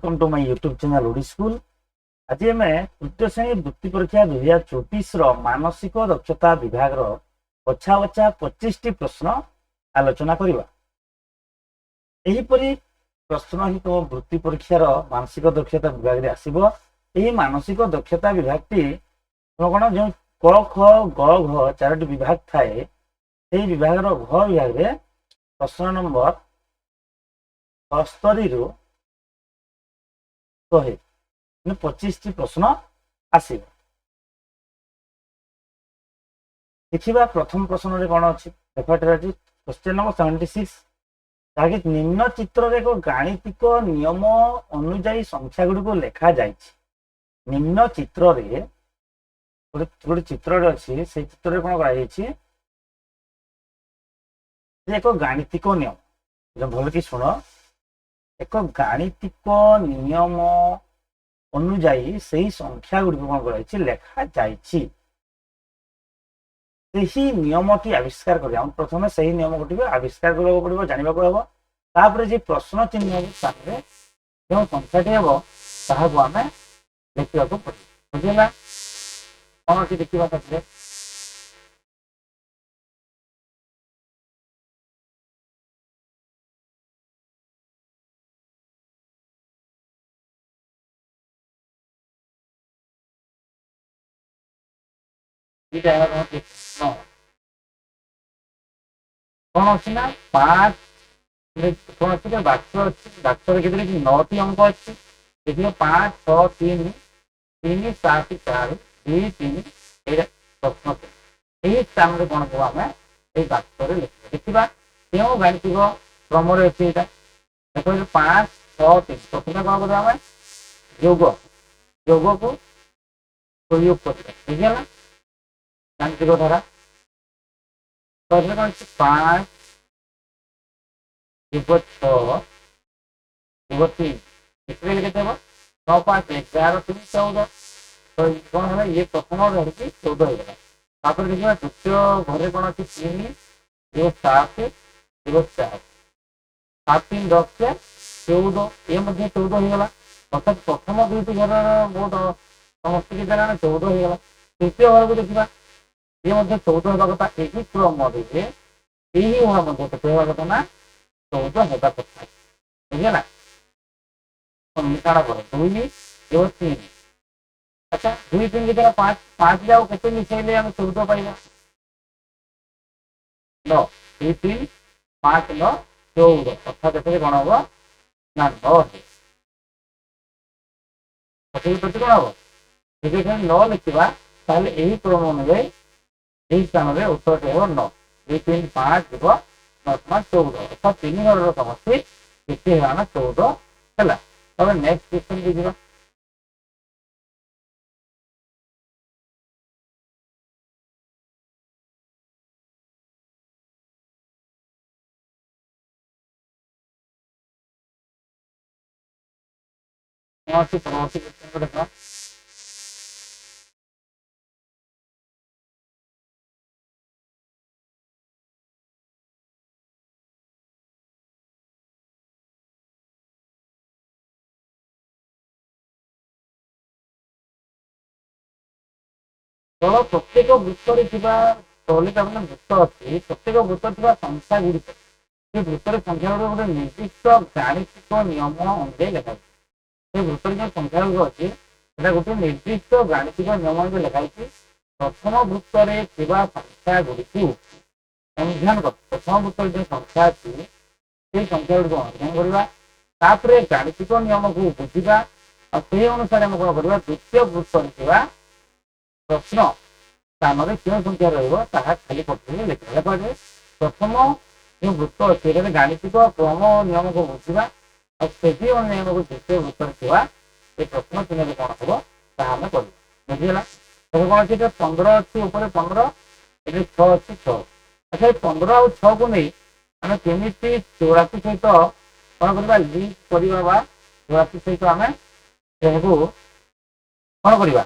Welcome to my YouTube channel OD school. आज आम तृतीय श्रेणी वृत्ति परीक्षा 2024 मानसिक दक्षता विभाग बछा बछा 25 टी प्रश्न आलोचना करवा। एहीपरि प्रश्न ही तुम वृत्ति परीक्षार मानसिक दक्षता विभाग में आसब। यही मानसिक दक्षता विभाग टी कौन जो क ख ग घ 4टी विभाग थाए विभाग घ विभाग में प्रश्न नंबर 72 रु 100 25 टी प्रश्न आसब। देखा प्रथम प्रश्न कौन अच्छी देख क्वेश्चन नंबर 76 जहाँकि निम्न चित्र एक गाणितिक नियम अनुजाई संख्या गुड़ी लिखा जाए। निम्न चित्र गोटे चित्र अच्छी से चित्र कौन कर एक गाणितिक नियम भल कि शुण एक गाणितिक नियम अनुजाई से संख्या गुड़ी कौन कर लिखा जाए। नियमटी आविष्कार कर प्रथम से ही नियम गुटी आविष्कार करने पड़ो जानवा हम तापर जो प्रश्न चिन्ह स्थान जो संख्याटी हम ताकू आम लिखा पड़े बुझेगा कौन अच्छी देखा ताकि कौन अच्छी ना 5 कौन अच्छी बाक्स अच्छी बाक्स के 9टी अंक अच्छी देखिए 5 6 3 3 7 4 2 3 प्रश्न यही स्थान में कौन कह आम ये बाक्स देखा क्यों गाणितिक क्रम अच्छी देखो 5 6 3 प्रथम कौन करें योग योग को प्रयोग कर बुझेगा गाणितिक धारा तो कौन 5 युग 6 युग 3 इसलिए लिखे 9 5 11 3 14 तो कौन है ये प्रथम रही 14 होगा देखिए द्वितीय घरे कौन अच्छी 3 युग 7 युग 4 7 3 10 14 ये 14 होगा अर्थात प्रथम दुईट घर बहुत समस्त के 14 होगा तृतीय घर को देखा ये 14 होगा कथा यही क्रम यही हुआ केते होगा कथा ना 14 होगा कथा बुझेगा मिश्रण कर 2 और 3 अच्छा 2 3 की तरह 5 5 जाओ कैसे मिसेले हम 14 पाइबा 9 2 3 5 9 14 अर्थात एते कौन हम ना 9 प्रति कौन हम देखिए 9 लिखा यही क्रम अनुଯାयी यही स्थान में उत्तर हो 9 2 3 5 जीव 9 14 अर्थात 3 घर समष्टि केते है 14 है। तब नेक्स्ट क्वेश्चन दीजिए परवर्ती क्वेश्चन को देखा तो प्रत्येक वृत्तर कहले वृत्त अच्छी प्रत्येक वृत्तर संख्या गुड़िक वृत्तर संख्या गुड़ गोटे निर्दिष्ट गाणितिक नियम अनुଯାयी लिखा से वृत्तर जो संख्या गुड़ अच्छी गोटे निर्दिष्ट गाणितिक नियम अनुଯାयी लिखाई प्रथम वृत्तर संख्या गुड़ी अनुधान कर प्रथम वृत्तर जो संख्या अच्छी से संख्या गुड़ी अनुधान करवा गाणितिक नियम को बुझा से अनुसार आम कौन करवा द्वितीय वृत्तर प्रश्न स्थान में क्यों संख्या रहा खाली पत्र लिखा प्रथम जो वृत्त अच्छे गाणितिक क्रम नियम को बुझा और से नियम को द्वितीय वृत्तर थी ये प्रश्न चिन्ह कौन हम तामें कर बुझीगला तो कौन अच्छे 15 अच्छी 15 ये 6 अच्छी 6 अच्छा 15 और 6 को नहीं आम केमी 84 सहित कौन करवा लिंक करवा 84 सहित आम कौन करवा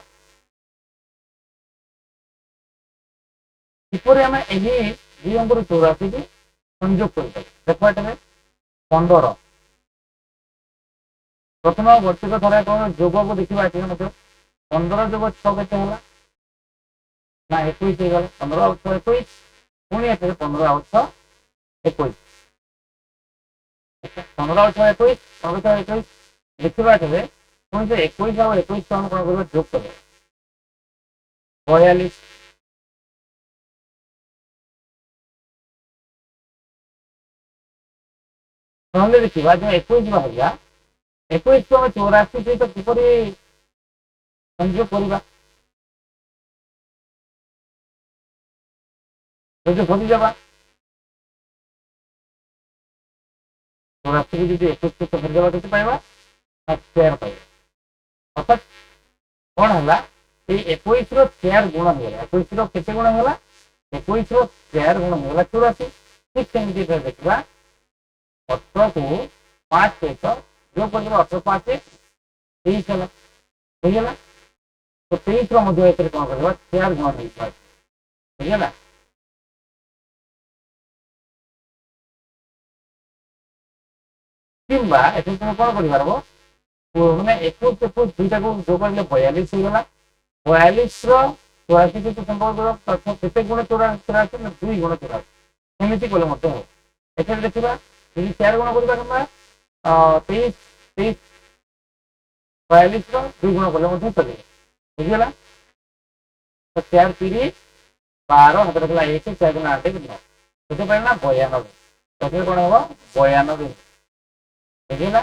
किपर आम यही 2 अंक 84 की संयोग कर देखो 15 ପ୍ରଥମ ବର୍ଷିକ ଥରେ କ'ଣ ଯୋଗକୁ ଦେଖିବା ଏଠି ମଧ୍ୟ 15 ଯୋଗ 6 କେତେ ହେଲା ନା 21 ହେଇଗଲା 15 ଆଉ 6 21 ପୁଣି ଏଠାରେ 15 ଆଉ 6 21 15 ଆଉ 6 21 15 ଆଉ 21 ଦେଖିବା ଏଠାରେ ପୁଣି ସେ 21 ଆଉ 21 କୁ ଆମେ କ'ଣ କରିବା ଯୋଗ କରିବା 42 ନହେଲେ ଦେଖିବା ଯେ 21 ବାହାରିଲା 21 କୁ ଆମେ 84 ସହିତ କିପରି ସଂଯୋଗ କରିବା ଯଦି ଭୁଲିଦେବା 84 ଯଦି 21 ସହିତ ଭୁଲିଦେବା କେତେ ପାଇବା ନା 4 ପାଇବା ଅର୍ଥାତ୍ କ'ଣ ହେଲା ଏଇ 21 ର 4 ଗୁଣ ହେଇଗଲା 21 ର କେତେ ଗୁଣ ହେଇଗଲା 21 ର 4 ଗୁଣ ହେଇଗଲା 84 ଠିକ ସେମିତି ଦେଖିବା 18 କୁ 5 ସହିତ ଯୋଗ କରିଦେବା 18 5 23 ହେଲା ବୁଝିଗଲା तो 23 ର ମଧ୍ୟ ଏଥିରେ କ'ଣ କରିବା 4 ଗୁଣ ହେଇଯିବା ବୁଝିଗଲା କିମ୍ବା ଏଥିରେ ତୁମେ କ'ଣ କରିପାରିବ ମାନେ 21 21 ଦୁଇଟାକୁ ଯୋଗ କରିଲେ 42 ହେଇଗଲା 42 ର 84 ସହିତ ସମ୍ପର୍କ କେତେ ଗୁଣ 84 ନା 2 ଗୁଣ 84 ଏମିତି କଲେ ମଧ୍ୟ ହେବ ଏଠାରେ ଦେଖିବା ଯଦି 4 ଗୁଣ କରିବା କିମ୍ବା 23 23 42 ର 2 ଗୁଣ କଲେ ମଧ୍ୟ ଚଳିବ ବୁଝିଗଲା ତ 4 30 12 ହାତରେ ଥିଲା 1 4 ଗୁଣ 8 9 କେତେ ପାଇଲା 92 ସେଥିରେ କ'ଣ ହେବ 92 ବୁଝିଲା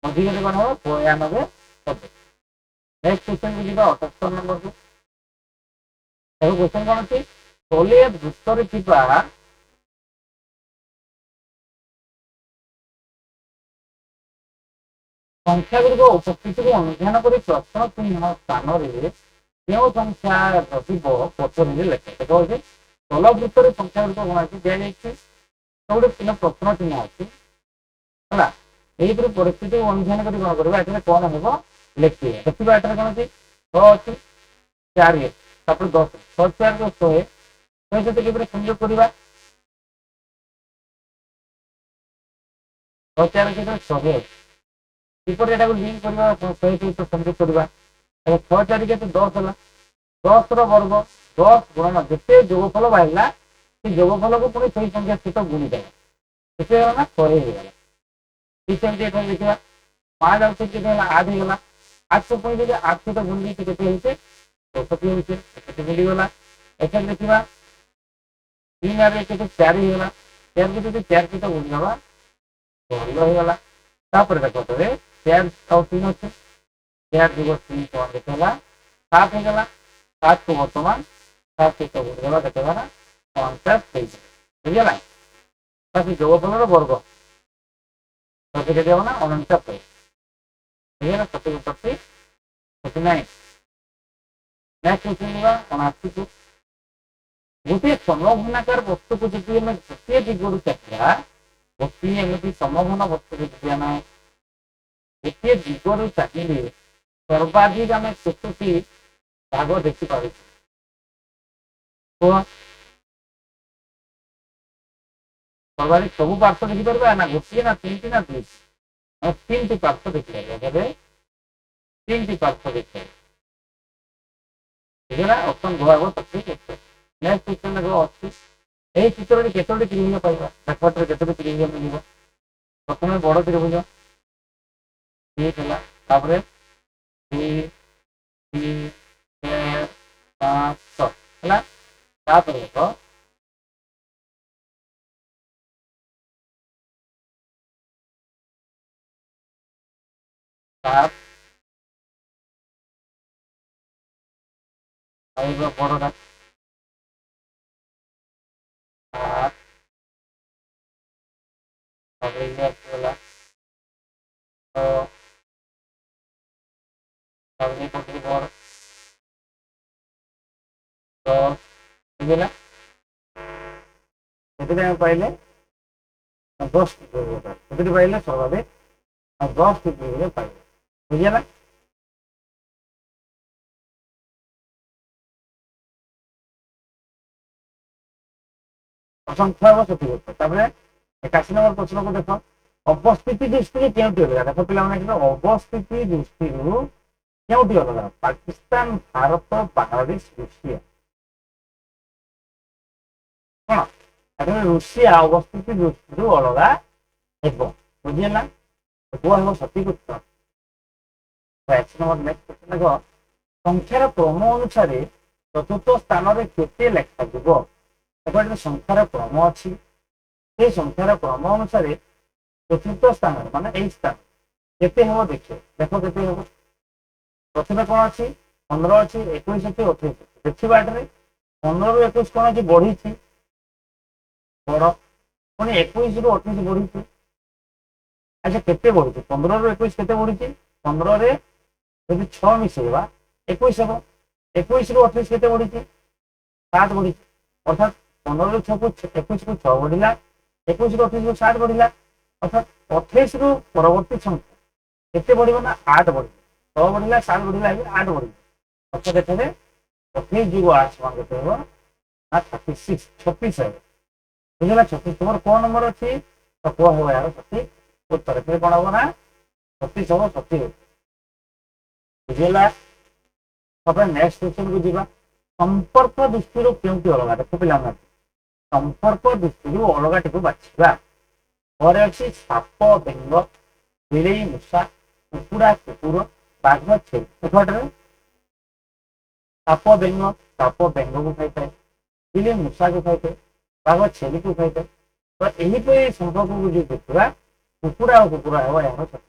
ମଝି କେତେ କ'ଣ ହେବ 92 ଶବ୍ଦ ନେକ୍ସଟ କ୍ୱେଶ୍ଚନ ଯିବା 78 ନମ୍ବରକୁ ଏବେ କ୍ୱେଶ୍ଚନ କ'ଣ ଅଛି ତଳେ ବୃତ୍ତରେ ଥିବା ସଂଖ୍ୟା ଗୁଡ଼ିକ ଉପସ୍ଥିତିକୁ ଅନୁଧ୍ୟାନ କରି ପ୍ରଶ୍ନ ଚିହ୍ନ ସ୍ଥାନରେ କେଉଁ ସଂଖ୍ୟା ରହିବ ପଛରେ ଲେଖେ ଦେଖ ହଉଛି ତଳ ବୃତ୍ତରେ ସଂଖ୍ୟା ଗୁଡ଼ିକ କ'ଣ ଅଛି ଦିଆଯାଇଛି ଗୋଟେ ପ୍ରଶ୍ନ ଚିହ୍ନ ଅଛି ହେଲା ଏଇପରି ପରିସ୍ଥିତିକୁ ଅନୁଧ୍ୟାନ କରି କ'ଣ କରିବା ଏଠାରେ କ'ଣ ହେବ ଲେଖିବା ଦେଖିବା ଏଠାରେ କ'ଣ ଅଛି 6 ଅଛି 4 ତାପରେ 10 6 4 100 ସହିତ କିପରି ସଂଯୋଗ କରିବା 6 4 କେତେ 100 କିପରି ଏଟାକୁ ଲିଙ୍କ କରିବା 100 ସହିତ ସଂଯୋଗ କରିବା 6 4 କେତେ 10 ହେଲା 10 ର ବର୍ଗ 10 ଗୁଣନ ଯେତେ ଯୋଗଫଳ ବାହାରିଲା ସେ ଯୋଗଫଳକୁ ପୁଣି ସେଇ ସଂଖ୍ୟା ସହିତ ଗୁଣିଦେବା କେତେ ହେଲା ନା 100 ହେଇଗଲା ठीक सेमती एठन देखिबा 5 और 6 केते होला 8 हेगला 8 को पहिले जे 8 सହିତ गुणी के केते होइसे 64 होइसे केते मिली गला एठन देखिबा 3 और 1 केते 4 हेगला 4 केते 4 सହିତ गुणी हवा 16 हेगला तापर देखो तबे 4 और 3 ଅଛି 4 + 3 = केते होला 7 हेगला 7 को वर्तमान 7 सହିତ गुणी हवा केते होला 50 ହେଇଯିବ ବୁଝିଲା ତାକି ଯୋଗଫଳର ବର୍ଗ କେତେ ହେବ ନା 69 ହେଇଗଲା 70 40 49 ନେକ୍ସଟ କ୍ୱେଶ୍ଚନ ଯିବା 79 କୁ ଗୋଟିଏ ସମଘନାକାର ବସ୍ତୁକୁ ଯଦି ଆମେ ଗୋଟିଏ ଦିଗରୁ ଚାଖିବା ଗୋଟିଏ ଏମିତି ସମଘନ ବସ୍ତୁକୁ ଯଦି ଆମେ ଗୋଟିଏ ଦିଗରୁ ଚାହିଁଲେ ସର୍ବାଧିକ ଆମେ କେତୋଟି ଭାଗ ଦେଖିପାରୁଛୁ କୁହ ସର୍ବାଧିକ ସବୁ ପାର୍ଶ୍ୱ ଦେଖିପାରିବା ନା ଗୋଟିଏ ନା ତିନିଟି ନା ଦୁଇଟି ଆମେ 3ଟି ପାର୍ଶ୍ୱ ଦେଖିପାରିବା କେବେ 3ଟି ପାର୍ଶ୍ୱ ଦେଖିପାରିବା ବୁଝିଲା ଅପସନ ଘ ହେବ ସଠିକ ଉତ୍ତର ନେକ୍ସଟ କ୍ୱେଶ୍ଚନ ଦେଖ ଅଛି ଏହି ଚିତ୍ରରେ କେତୋଟି ତ୍ରିଭୁଜ ପାଇବା ଦେଖରେ କେତୋଟି ତ୍ରିଭୁଜ ମିଳିବ ପ୍ରଥମେ ବଡ଼ ତ୍ରିଭୁଜ 1 ହେଲା ତାପରେ 2 3 4 5 6 ହେଲା ତାପରେ ଦେଖ 7 ଆଉ ବଡ଼ଟା 8 ତାପରେ ହେଲା ତ ତାପରେ ପଛରେ ବଡ଼ 10 ବୁଝିଲା ସେଥିପାଇଁ ଆମେ ପାଇଲେ 10ଟି ତ୍ରିଭୁଜ କେତୋଟି ପାଇଲେ ସର୍ବାଧିକ 10ଟି ତ୍ରିଭୁଜ ପାଇଲେ ବୁଝିଲା ଅସଂଖ୍ୟ ହେବ ସଠିକ ଉତ୍ତର ତାପରେ 81 ନମ୍ବର ପ୍ରଶ୍ନକୁ ଦେଖ ଅବସ୍ଥିତି ଦୃଷ୍ଟିରୁ କେଉଁଠି ଅଲଗା? ଦେଖ ପିଲାମାନେ, ଅବସ୍ଥିତି ଦୃଷ୍ଟିରୁ କେଉଁଠି ଅଲଗା? ପାକିସ୍ତାନ, ଭାରତ, ବାଂଲାଦେଶ, ରୁଷିଆ। କଣ? ଏଠାରେ ରୁଷିଆ ଅବସ୍ଥିତି ଦୃଷ୍ଟିରୁ ଅଲଗା ହେବ। ବୁଝିହେଲା? କୁହା ହେବ ସଠିକ ଉତ୍ତର। ଦେଖ, ସଂଖ୍ୟାର କ୍ରମ ଅନୁସାରେ ଚତୁର୍ଥ ସ୍ଥାନରେ କେତେ ଲେଖାଯିବ? ଏପଟେ ସଂଖ୍ୟାର କ୍ରମ ଅଛି, ସେ ସଂଖ୍ୟାର କ୍ରମ ଅନୁସାରେ ଚତୁର୍ଥ ସ୍ଥାନ ମାନେ ଏଇ ସ୍ଥାନ କେତେ ହେବ? ଦେଖ କେତେ ହେବ। ପ୍ରଥମେ କଣ ଅଛି? 15 ଅଛି, 21 ଅଛି, 28 ଅଛି। ଦେଖିବା ଏଠାରେ 15 ରୁ 21 କଣ ଅଛି? ବଢିଛି, ବଡ। ପୁଣି 21 ରୁ 28 ବଢିଛି। ଆଚ୍ଛା, କେତେ ବଢିଛି? 15 ରୁ 21 କେତେ ବଢିଛି? 15 ରେ ଯଦି 6 ମିଶେଇବା 21 ହେବ। 21 ରୁ 28 କେତେ ବଢିଛି? 7 ବଢିଛି। ଅର୍ଥାৎ 15 ରୁ 6 କୁ 21 କୁ 6 ବଢିଲା, 21 ରୁ 28 କୁ 7 ବଢିଲା। ଅର୍ଥାৎ 28 ରୁ ପରବର୍ତ୍ତୀ ସଂଖ୍ୟା କେତେ ବଢିବ? ନା 8 ବଢିବ। 6 ବଢିଲା, 7 ବଢିଲା, 8 ବଢିବ। ଅର୍ଥାৎ ଏଠାରେ 28 ଯୋଗୁଁ 8 ସମାନ କେତେ ହେବ? ନା 36, 36 ହେବ। ବୁଝିଲା? 36 ତୁମର କୋଉ ନମ୍ବର ଅଛି? ତ କୁହ ହେବ ଏହାର ସଠିକ ଉତ୍ତର। ଏଥିରେ କଣ ହବ? ନା 36 ହବ, ସଠିକ ଉତ୍ତର। ବୁଝିଲା? ତାପରେ ନେକ୍ସଟ କ୍ୱେଶ୍ଚନ କୁ ଯିବା। ସମ୍ପର୍କ ଦୃଷ୍ଟିରୁ କେଉଁଠି ଅଲଗା? ଦେଖ ପିଲାମାନେ, ସମ୍ପର୍କ ଦୃଷ୍ଟିରୁ ଅଲଗାଟିକୁ ବାଛିବା। ଘରେ ଅଛି ସାପ, ବେଙ୍ଗ, ବିଲେଇ, ମୂଷା, କୁକୁଡ଼ା, କୁକୁର, ବାଘ, ଛେଳି। ଏପଟରେ ସାପ, ବେଙ୍ଗ, ସାପ ବେଙ୍ଗକୁ ଖାଇଥାଏ, ବିଲେଇ ମୂଷାକୁ ଖାଇଥାଏ, ବାଘ ଛେଳିକୁ ଖାଇଥାଏ। ତ ଏହିପରି ସମ୍ପର୍କକୁ ଯଦି ଦେଖିବା, କୁକୁଡ଼ା ଆଉ କୁକୁର ହେବ ଏହାର ସଠିକ।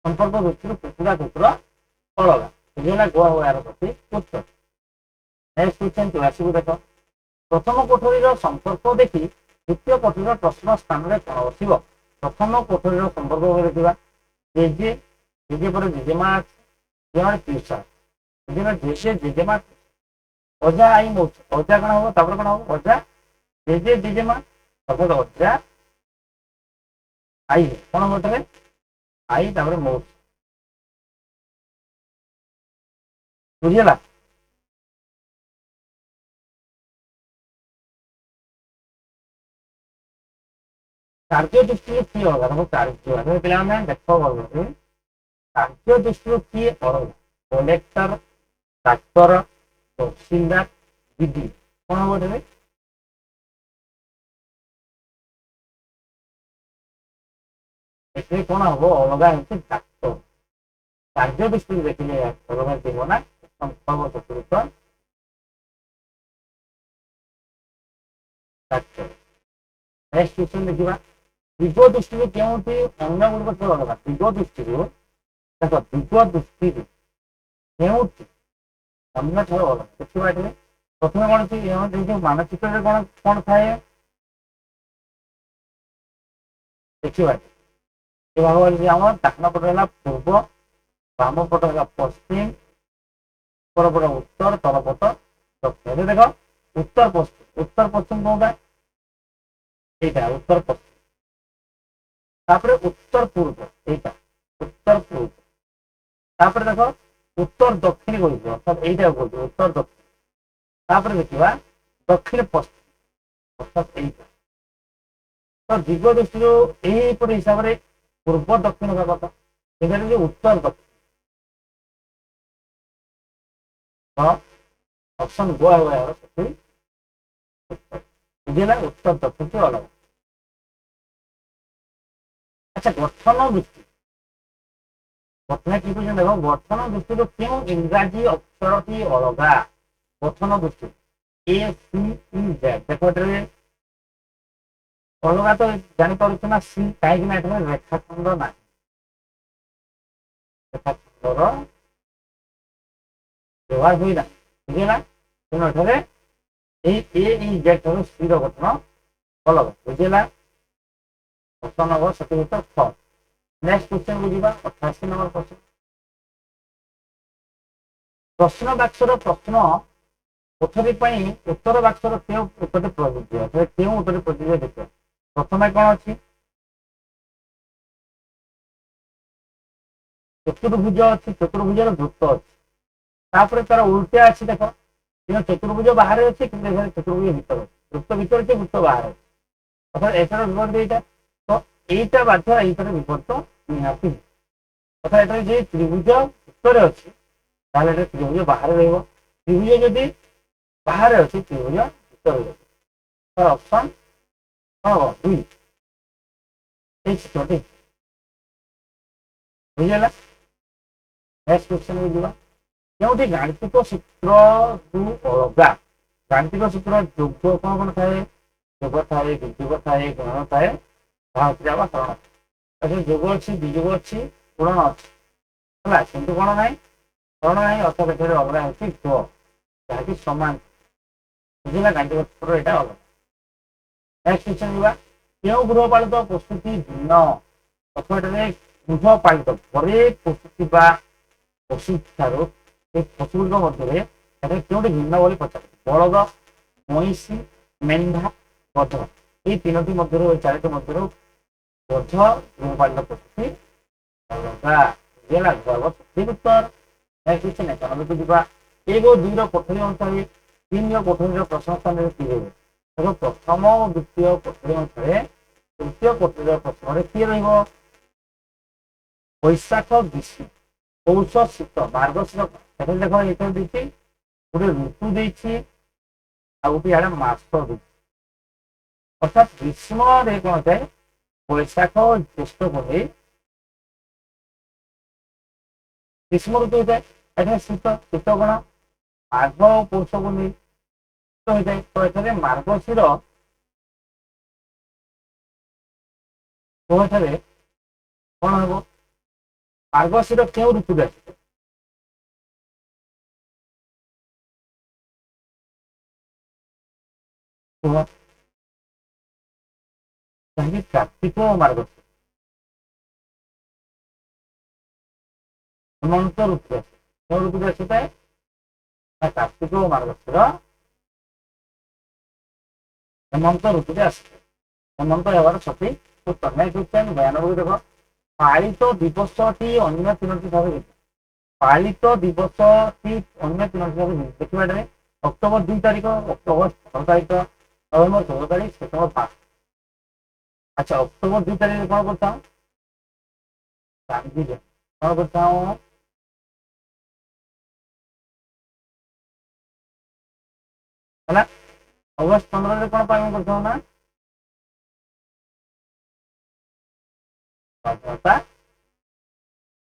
ସମ୍ପର୍କ ଦୃଷ୍ଟିରୁ କୁକୁଡ଼ା କୁକୁର ଅଲଗା। ବୁଝିଲା? ଗୋଆ ହେବ ଏହାର ସଠିକ ଉତ୍ତର। ନେକ୍ସଟ କ୍ୱେଶ୍ଚନ କୁ ଆସିବୁ। ଦେଖ, ପ୍ରଥମ କୋଠରୀର ସମ୍ପର୍କ ଦେଖି ଦ୍ୱିତୀୟ କୋଠରୀର ପ୍ରଶ୍ନ ସ୍ଥାନରେ କଣ ବସିବ? ପ୍ରଥମ କୋଠରୀର ସମ୍ପର୍କ ଦେଖିବା। ଜେଜେ, ଜେଜେ ପରେ ଜେଜେମା, ପିଉସା। ଜେଜେ, ଜେଜେମା, ଅଜା, ଆଈ, ମଉସା। ଅଜା କଣ ହବ? ତାପରେ କଣ ହବ? ଅଜା, ଜେଜେ, ଜେଜେମା, ତାପରେ ଅଜା, ଆଈ। କଣ ହବ ଏଠାରେ? ଆଈ, ତାପରେ ମଉସା। ବୁଝିଲା? କାର୍ଯ୍ୟ ଦୃଷ୍ଟିରୁ କିଏ ଅଲଗା? ଦେଖ, କାର୍ଯ୍ୟ ପିଲାମାନେ ଦେଖ ଭଲରେ, କାର୍ଯ୍ୟ ଦୃଷ୍ଟିରୁ କିଏ ଅଲଗା? କଲେକ୍ଟର, ଡାକ୍ତର, ତହସିଲଦାର, ବିଡି। କଣ ହବ ଏଠାରେ? ଏଥିରେ କଣ ହବ? ଅଲଗା ହେଉଛି ଡାକ୍ତର। କାର୍ଯ୍ୟ ଦୃଷ୍ଟିରୁ ଦେଖିଲେ ଅଲଗା ଥିବ ନା ସମ୍ପର୍କ ଚତୁର୍ଥ ଡାକ୍ତର। ନେକ୍ସଟ କ୍ୱେଶ୍ଚନ ଦେଖିବା। ଦିଗ ଦୃଷ୍ଟିରୁ କେଉଁଠି ଅନ୍ୟ ଗୁଡ଼ିକ ଠାରୁ ଅଲଗା? ଦିଗ ଦୃଷ୍ଟିରୁ ଦେଖ, ଦିଗ ଦୃଷ୍ଟିରୁ କେଉଁଠି ଅନ୍ୟ ଠାରୁ ଅଲଗା? ଦେଖିବା ଏଠାରେ। ପ୍ରଥମେ କଣ ଅଛି? ଯୋଉ ମାନଚିତ୍ରରେ କଣ କଣ ଥାଏ? ଦେଖିବା ଏ ଭାଗ ଆମର ଡାହାଣ ପଟ ହେଲା ପୂର୍ବ, ବାମ ପଟ ହେଲା ପଶ୍ଚିମ, ଉପର ପଟ ଉତ୍ତର, ତଳ ପଟ ଦକ୍ଷିଣ। ଦେଖ, ଉତ୍ତର ପଶ୍ଚିମ, ଉତ୍ତର ପଶ୍ଚିମ କୋଉଟା? এইটা উত্তর পশ্চিম। তারপরে উত্তর পূর্ব, এইটা উত্তর পূর্ব। তারপরে দেখো উত্তর দক্ষিণ বলছি, অর্থাৎ এইটা বলছি উত্তর দক্ষিণ। তারপরে দেখিবা দক্ষিণ পশ্চিম, অর্থাৎ এইটা। তো দিগ দৃষ্টিରୁ এইପରି ହିସାବରେ ପୂର୍ବ ଦକ୍ଷିଣ ହେବା କଥା। ଏଠାରେ ଯେ ଉତ୍ତର ଦକ୍ଷିଣ, ତ ଅପସନ ଗୋ ହେବ ଏହାର ସଠିକ ଉତ୍ତର। ବୁଝିଲା? ଉତ୍ତର ଦକ୍ଷିଣଟି ଅଲଗା। ଆଚ୍ଛା, ଗଠନ ଦୃଷ୍ଟି, ପ୍ରଥମେ କି କହୁଛନ୍ତି ଦେଖ, ଗଠନ ଦୃଷ୍ଟିରୁ କେଉଁ ଇଂରାଜୀ ଅକ୍ଷରଟି ଅଲଗା? ଗଠନ ଦୃଷ୍ଟି ଏ ସି ଇ ଜେଡ୍। ଦେଖ, ଏଠାରେ ଅଲଗା ତ ଜାଣିପାରୁଛୁ ନା ସି, କାହିଁକି ନା ଏଠାରେ ରେଖାଖଣ୍ଡ ନାହିଁ। ରେଖାଖଣ୍ଡର ବ୍ୟବହାର ହୋଇନାହିଁ। ବୁଝିଲା? ତେଣୁ ଏଠାରେ এই এ ই জেড ଠାରୁ ସି ର ଗଠନ ଅଲଗା। ବୁଝିଲା? ଅପସନ ନମ୍ବର ସଠିକ ଉତ୍ତର খ। ନେକ୍ସଟ କ୍ୱେଶ୍ଚନ କୁ ଯିବା। 88 ନମ୍ବର ପ୍ରଶ୍ନ। ପ୍ରଶ୍ନ ବାକ୍ସର ପ୍ରଶ୍ନ କୋଠରୀ ପାଇଁ ଉତ୍ତର ବାକ୍ସର କେଉଁ ଉତ୍ତରଟି ପ୍ରଯୁଜ୍ୟ? କେଉଁ ଉତ୍ତରଟି ପ୍ରଯୁଜ୍ୟ ଦେଖିବା। ପ୍ରଥମେ କଣ ଅଛି? ଚତୁର୍ଭୁଜ ଅଛି, ଚତୁର୍ଭୁଜର ବୃତ୍ତ ଅଛି। ତାପରେ ତାର ଉଲ୍ଟା ଅଛି। ଦେଖ, ଚତୁର୍ଭୁଜ ବାହାରେ ଅଛି, କିନ୍ତୁ ଚତୁର୍ଭୁଜ ଭିତରେ ଅଛି। ବୃତ୍ତ ଭିତରେ ଅଛି, ବୃତ୍ତ ବାହାରେ ଅଛି। ଅର୍ଥାৎ ଏଥର ବିବର ଦିଟା। ତ এইটা বাধ্য এইটার বিপরীত নিহাতি তথা এটা যে ত্রিভুজ ভিতরে ଅଛି তাহলে এটা ত্রিভুজ বাহারে রহিব ত্রিভুজ যদি ବାହାରେ ଅଛି ତ୍ରିଭୁଜ ଭିତରେ ରହିବ ତାର ଅପସନ କଣ ହବ 2 এই চিত্রটি ବୁଝିହେଲା ନେକ୍ସଟ କ୍ୱେଶ୍ଚନ କୁ ଯିବା କେଉଁଠି ଗାଣିତିକ ସୂତ୍ରରୁ ଅଲଗା ଗାଣିତିକ ସୂତ୍ର ଯୋଗ କଣ କଣ ଥାଏ ଯୋଗ ଥାଏ ବିଯୋଗ ଥାଏ ଗୁଣନ ଥାଏ ଭାଗ ବା ହରଣ ଏଠି ଯୋଗ ଅଛି ବିଯୋଗ ଅଛି ଗୁଣନ ଅଛି ହେଲା କିନ୍ତୁ କଣ ନାହିଁ ହରଣ ନାହିଁ ଅର୍ଥାତ୍ ଏଠାରେ ଅଲଗା ହେଉଛି ଗ ଯାହାକି ସମାନ ବୁଝିଲା ଗାଣିତିକ ସୂତ୍ର ଏଇଟା ଅଲଗା ନେକ୍ସଟ କ୍ୱେଶ୍ଚନ ଯିବା କେଉଁ ଗୃହପାଳିତ ପ୍ରସ୍ତୁତି ଭିନ୍ନ ଅଥବାରେ ଗୃହପାଳିତ ଘରେ ପୋଷୁଥିବା ପଶୁ ଠାରୁ ସେ ପଶୁଗୁଡ଼ିକ ମଧ୍ୟରେ ଏଠାରେ କେଉଁଠି ଭିନ୍ନ ବୋଲି ପଚାରେ ବଳଦ ମଇଁଷି ମେଣ୍ଢା ଗଧ ଏଇ ତିନୋଟି ମଧ୍ୟରୁ ଏଇ ଚାରିଟି ମଧ୍ୟରୁ ଗଧ ଗୃହପାଳିତ ପ୍ରସ୍ତୁତି ଅଲଗା ବୁଝିହେଲା ଗର୍ବ ସଠିକ ଉତ୍ତର ନେକ୍ସଟ କ୍ୱେଶ୍ଚନ 91 କୁ ଯିବା 1 ଓ 2 ର କୋଠରୀ ଅନୁସାରେ 3 ର କୋଠରୀର ପ୍ରଶ୍ନ ସ୍ଥାନରେ କିଏ ରହିବ ଦେଖ ପ୍ରଥମ ଓ ଦ୍ୱିତୀୟ କୋଠରୀ ଅନୁସାରେ ତୃତୀୟ କୋଠରୀର ପ୍ରଶ୍ନରେ କିଏ ରହିବ ବୈଶାଖ ଗ୍ରୀଷ୍ମ ପୌଷ ଶୀତ ମାର୍ଗଶୀର ଏଠାରେ ଦେଖ ଏଇଟା ଦେଇଛି ଗୋଟେ ଋତୁ ଦେଇଛି ଆଉ ଗୋଟେ ଇଆଡେ ମାସ ଦେଇଛି ଅର୍ଥାତ୍ ଗ୍ରୀଷ୍ମରେ କଣ ଥାଏ ବୈଶାଖ ଜ୍ୟେଷ୍ଠ ପରେ ଗ୍ରୀଷ୍ମ ଋତୁ ହୋଇଥାଏ ଏଠାରେ ଶୀତ ଶୀତ କଣ ମାଘ ଓ ପୌଷକୁ ନେଇ ଶୀତ ହୋଇଥାଏ ତ ଏଠାରେ ମାର୍ଗଶୀର ଏଠାରେ କଣ ହବ ମାର୍ଗଶୀର କେଉଁ ଋତୁରେ ଆସିବ କୁହ କାହିଁକି କାର୍ତ୍ତିକ ଓ ମାର୍ଗଶୀର ହେମନ୍ତ ଋତୁରେ ଆସେ କେଉଁ ଋତୁରେ ଆସିଥାଏ ନା କାର୍ତ୍ତିକ ଓ ମାର୍ଗଶୀର ହେମନ୍ତ ଋତୁରେ ଆସିଥାଏ ହେମନ୍ତ ହେବାର ସଠିକ ଉତ୍ତର ନେକ୍ସଟ କ୍ୱେଶ୍ଚନ 92 ଦେଖ ପାଳିତ ଦିବସଟି ଅନ୍ୟ ତିନୋଟି ଠାରୁ ଭିନ୍ନ ପାଳିତ ଦିବସଟି ଅନ୍ୟ ତିନୋଟି ଠାରୁ ଭିନ୍ନ ଦେଖିବା ଏଠାରେ ଅକ୍ଟୋବର 2 ତାରିଖ ଅକ୍ଟୋବର 16 ତାରିଖ ନଭେମ୍ବର 16 ତାରିଖ ସେପ୍ଟେମ୍ବର 5 ଆଚ୍ଛା ଅକ୍ଟୋବର 2 ତାରିଖରେ କଣ କରିଥାଉ ଗାନ୍ଧୀ ଜୟନ୍ତୀ କଣ କରିଥାଉ ହେଲା ଅଗଷ୍ଟ 15ରେ କଣ ପାଳନ କରିଥାଉ ନା ସ୍ୱାଧୀନତା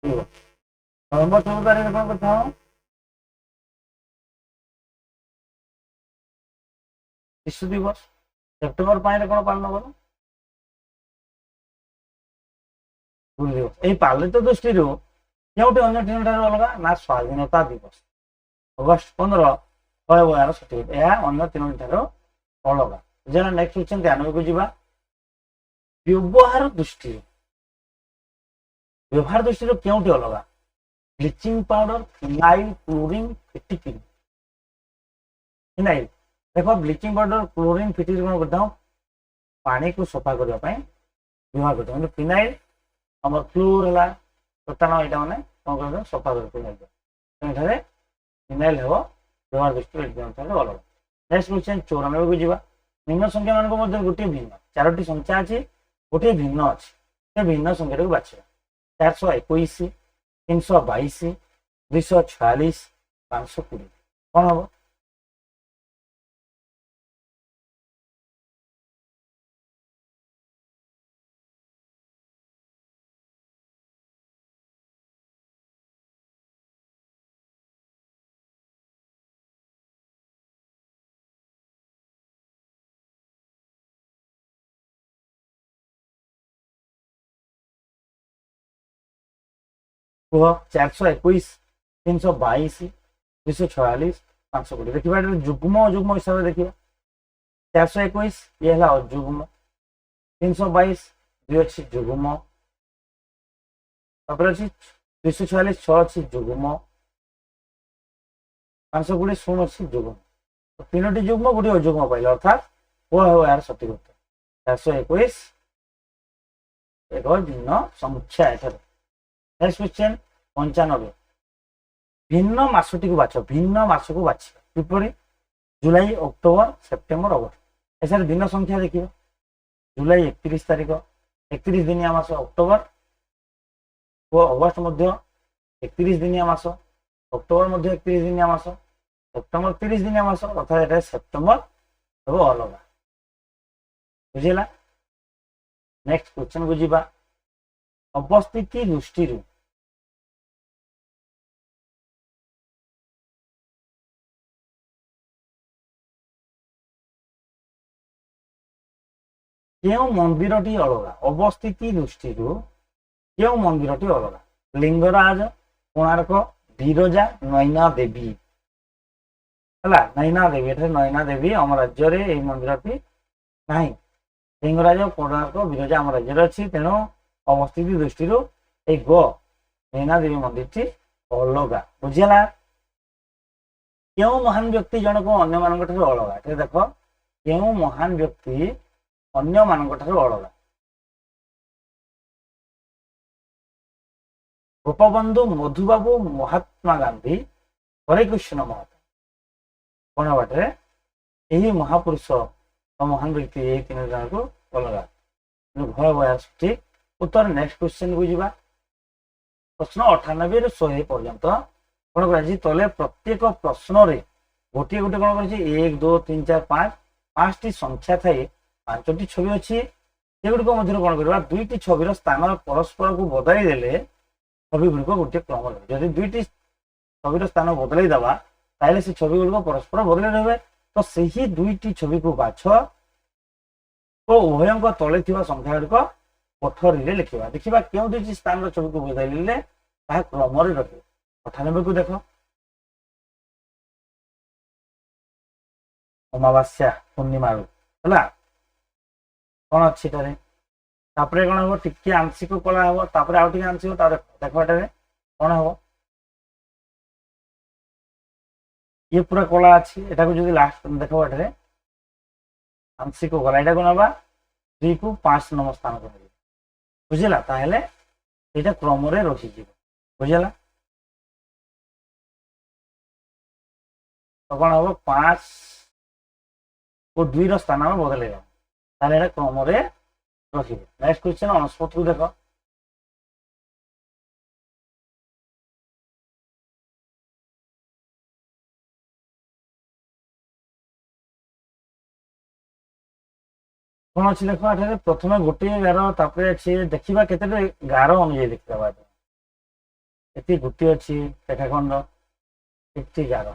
ଦିବସ ନଭେମ୍ବର 16 ତାରିଖରେ କଣ କରିଥାଉ ଶିଶୁ ଦିବସ ସେପ୍ଟେମ୍ବର 5ରେ କଣ ପାଳନ କରୁ ଗୁରୁ ଦିବସ ଏହି ପାଳିତ ଦୃଷ୍ଟିରୁ କେଉଁଠି ଅନ୍ୟ ତିନୋଟିଠାରୁ ଅଲଗା ନା ସ୍ୱାଧୀନତା ଦିବସ ଅଗଷ୍ଟ 15 ଏହାର ସଠିକ ଏହା ଅନ୍ୟ ତିନୋଟି ଠାରୁ ଅଲଗା ବୁଝିଲା ନେକ୍ସଟ କ୍ୱେଶ୍ଚନ 93 କୁ ଯିବା ବ୍ୟବହାର ଦୃଷ୍ଟିରୁ କେଉଁଠି ଅଲଗା ବ୍ଲିଚିଂ ପାଉଡର ଫିନାଇଲ କ୍ଲୋରିନ ଫିଟିକିରି ଫିନାଇଲ ଦେଖ ବ୍ଲିଚିଂ ପାଉଡର କ୍ଲୋରିନ ଫିଟିକିରି କଣ କରିଥାଉ ପାଣିକୁ ସଫା କରିବା ପାଇଁ ବ୍ୟବହାର କରିଥାଉ କିନ୍ତୁ ଫିନାଇଲ ଆମର କ୍ଲୋର ହେଲା ପ୍ରତାଣ ଏଇଟା ମାନେ କଣ କରିଥାଉ ସଫା କରିବା ଏଠାରେ ଫିନାଇଲ ହେବ ବ୍ୟବହାର ଦୃଷ୍ଟିରୁ ଅଲଗା ନେକ୍ସଟ କ୍ୱେଶ୍ଚନ 94 କୁ ଯିବା ଭିନ୍ନ ସଂଖ୍ୟା ମାନଙ୍କ ମଧ୍ୟରେ ଗୋଟିଏ ଭିନ୍ନ ଚାରୋଟି ସଂଖ୍ୟା ଅଛି ଗୋଟିଏ ଭିନ୍ନ ଅଛି ସେ ଭିନ୍ନ ସଂଖ୍ୟାଟାକୁ ବାଛିବା 421 322 246 520 କଣ ହବ କୁହ 421 322 246 520 ଦେଖିବା ଏଠାରେ ଯୁଗ୍ମ ଅଯୁଗ୍ମ ହିସାବରେ ଦେଖିବା 421 ଇଏ ହେଲା ଅଯୁଗ୍ମ 322 2 ଅଛି ଯୁଗ୍ମ ତାପରେ ଅଛି 246 6 ଅଛି ଯୁଗ୍ମ 520 ଶୂନ ଅଛି ଯୁଗ୍ମ ତିନୋଟି ଯୁଗ୍ମ ଗୋଟିଏ ଅଯୁଗ୍ମ ପାଇଲେ ଅର୍ଥାତ୍ କୋ ହେବ ଏହାର ସଠିକ ଉତ୍ତର 421 ଏକ ଭିନ୍ନ ସଂଖ୍ୟା ଏଠାରେ नेक्स्ट क्वेश्चन 95 भिन्न मासटी को बाछ भिन्न मास को बाछिबा किपरि जुलाई अक्टोबर सेप्टेम्बर अगस्त ऐसा भिन्न संख्या देखिए जुलाई 31 तारिख 31 দিନିया मास अक्टोबर ओ अगस्त मध्य 31 दिनिया मास, अक्टोबर मध्य 31 दिनिया मास, सेप्टेम्बर 30 दिनिया मास, अर्थात एटा सेप्टेम्बर सब अलग बुझेला। नेक्स्ट क्वेश्चन को जीवा अवस्थिति दृष्टि क्यों मंदिरटी अलग, अवस्थिति दृष्टि क्यों मंदिरटी अलग, लिंगराज, कोणार्क, बिरजा, नैना देवी है। नैना देवी एठे नैना देवी आम राज्य में मंदिरटी ना, लिंगराज कोणार्क बिरजा आम राज्य अच्छी, तेणु अवस्थिति दृष्टि ग नैना देवी मंदिर टी अलग बुझेगा। क्यों महान व्यक्ति जनक अन्य मान अलग, देख क्यों महान व्यक्ति अन्य मान अलग, गोपबंधु, मधुबाबू, महात्मा गांधी, हरिकृष्ण महतो कौन बाटे यही महापुरुष महान व्यक्ति यही तीन जन को अलग घर बयास ठीक उत्तर। नेक्स्ट क्वेश्चन को जीवा प्रश्न 98 रु 100 पर्यंत कौन कर तले प्रत्येक प्रश्न रे गोटे गोटे कौन कर 1 2 3 4 5 5टी संख्या थाई 5टी छवि अच्छी सेगुड़िक मध्य कौन करवा 2टी छविर स्थान परस्पर को बदलाई देले छवि गुड़िक गोटे क्रम रही, जब 2टी छविर स्थान बदलाई दवा ताहले से छवि गुड़िक परस्पर बदलाई रहे तो सही 2टी छवि को बाछ तो उभय तले संख्या गुड़िक कोठरी लिखा। देखा क्यों 2टी स्थान छवि को बदलैले क्रम रही। 98 को देख अमावास्या पूर्णिमा है कौन अच्छी तापर कौन हम टिके आंशिक कला हम तापर आउ टे आंशिक देख कौन हम ये पूरा कला अच्छी एटा को जो लास्ट देख आंशिक कला यहाँ कौन हवा 2 को 5 नंबर स्थान को बुझेगा ताहले ये क्रम रही बुझेगा। तो कौन हम 5 को 2 स्थान में बदल क्रम रखिए। नेक्स्ट क्वेश्चन 69 को देख कौन अच्छी देख प्रथम गोटे गार तापर अच्छे देखा केते गार अनुजाई देखा ये गोटे अच्छी रेखाखंड 50 गार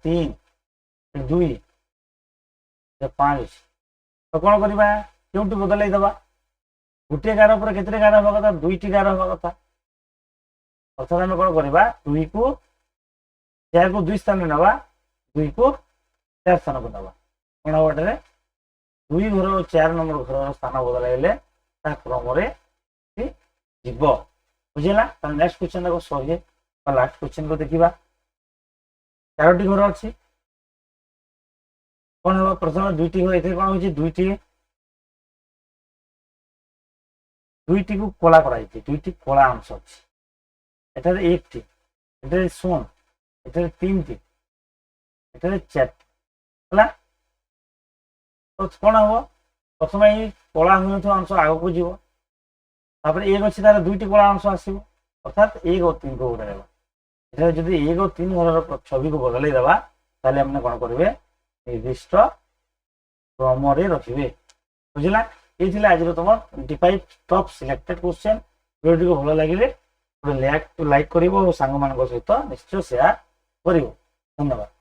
3 2 5 तो कौन करवा क्यों बदल दबा गोटे गार पर केते गार हवा कथा 2टी गार हवा कथा अर्थात आम कौन करवा 2 को 4 को 2 स्थान नवा 2 को 4 स्थान को नवा कौन हम 2 घर 4 नंबर घर स्थान बदल क्रम जीव बुझेगा। नेक्स्ट क्वेश्चन देखो 100 लास्ट क्वेश्चन को देखा 4टी घर अच्छी कौन हम प्रथम 2टी घर ये कौन हो 2टी को कला कराई 2टी कला अंश अच्छी एठार 1टी एठार शून एठार 3टी एठार 4टी है तो कौन हम प्रथम ये कला हो अंश आग को जीव तापर 1 अच्छी तार 2टी कला अंश आसो अर्थात 1 और 3 को उड़ेगा जब 1 और 3 घर छवि को बदल देवा ताले हमने कौन करेंगे निर्दिष्ट क्रम रखिए बुझला। ये आज तुम 25 टॉप सिलेक्टेड क्वेश्चन वीडियो को भल लगे लाइक कर सांग मान सहित निश्चय शेयर कर। धन्यवाद।